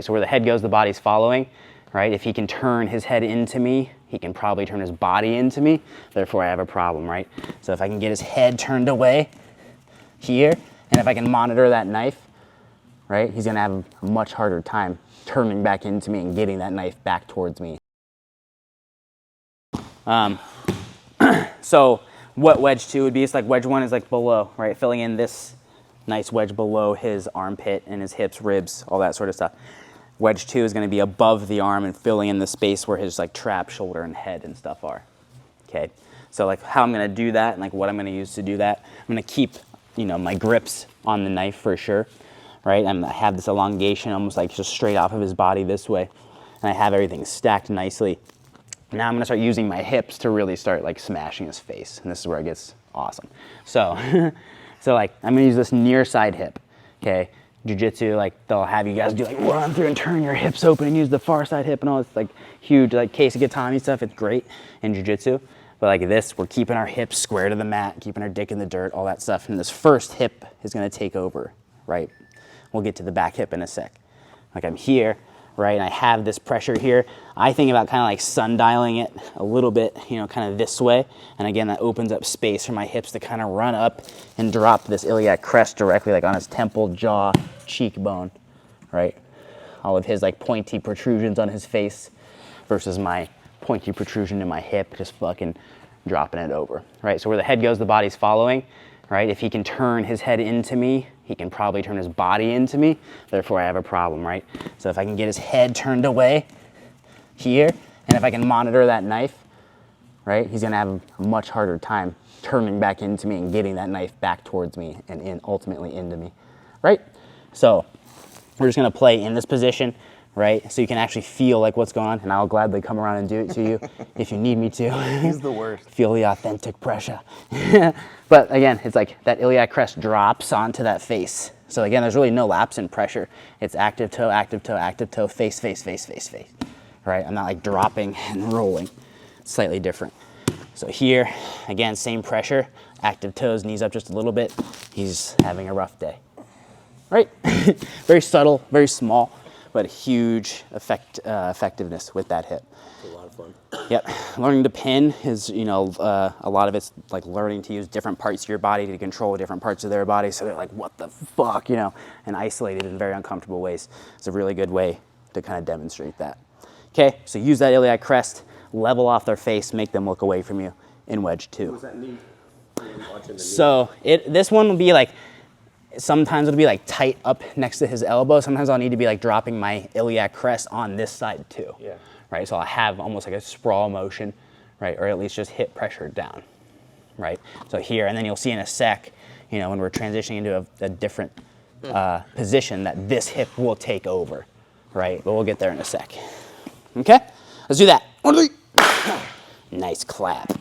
So where the head goes, the body's following, right? If he can turn his head into me, he can probably turn his body into me. Therefore, I have a problem, right? So if I can get his head turned away here, and if I can monitor that knife, right, he's gonna have a much harder time turning back into me and getting that knife back towards me. So what wedge 2 would be, it's like wedge 1 is like below, right? Filling in this nice wedge below his armpit and his hips, ribs, all that sort of stuff. Wedge 2 is going to be above the arm and filling in the space where his like trap, shoulder, and head and stuff are. Okay, so like how I'm going to do that and like what I'm going to use to do that, I'm going to keep, you know, my grips on the knife for sure, right? I have this elongation almost like just straight off of his body this way, and I have everything stacked nicely. Now I'm going to start using my hips to really start like smashing his face, and this is where it gets awesome. So, so like I'm going to use this near side hip, okay? Jiu-jitsu, like they'll have you guys do like run through and turn your hips open and use the far side hip and all this like huge like case of Gatami stuff. It's great in jiu-jitsu, but like this, we're keeping our hips square to the mat, keeping our dick in the dirt, all that stuff. And this first hip is going to take over, right? We'll get to the back hip in a sec. Like I'm here, right? And I have this pressure here. I think about kind of like sundialing it a little bit, you know, kind of this way. And again, that opens up space for my hips to kind of run up and drop this iliac crest directly like on his temple, jaw, cheekbone, right? All of his like pointy protrusions on his face versus my pointy protrusion in my hip, just fucking dropping it over, right? So where the head goes, the body's following, right? If he can turn his head into me, he can probably turn his body into me. Therefore, I have a problem, right? So if I can get his head turned away here, and if I can monitor that knife, right, he's gonna have a much harder time turning back into me and getting that knife back towards me and ultimately into me, right? So we're just gonna play in this position, right? So you can actually feel like what's going on, and I'll gladly come around and do it to you if you need me to. He's the worst. Feel the authentic pressure. But again, it's like that iliac crest drops onto that face. So again, there's really no lapse in pressure. It's active toe, face, face, face, face, face, right? I'm not like dropping and rolling. It's slightly different. So here, again, same pressure, active toes, knees up just a little bit. He's having a rough day, right? Very subtle, very small, but huge effectiveness with that hip. It's a lot of fun. Yep, learning to pin is, you know, a lot of it's like learning to use different parts of your body to control different parts of their body. So they're like, what the fuck, you know, and isolated in very uncomfortable ways. It's a really good way to kind of demonstrate that. Okay, so use that iliac crest, level off their face, make them look away from you in wedge 2. What does that mean? So this one will be like, sometimes it'll be like tight up next to his elbow. Sometimes I'll need to be like dropping my iliac crest on this side too. Yeah. Right, so I'll have almost like a sprawl motion, right, or at least just hip pressure down, right? So here, and then you'll see in a sec, you know, when we're transitioning into a different position that this hip will take over, right? But we'll get there in a sec. Okay, let's do that. 1, 2, 3. Nice clap.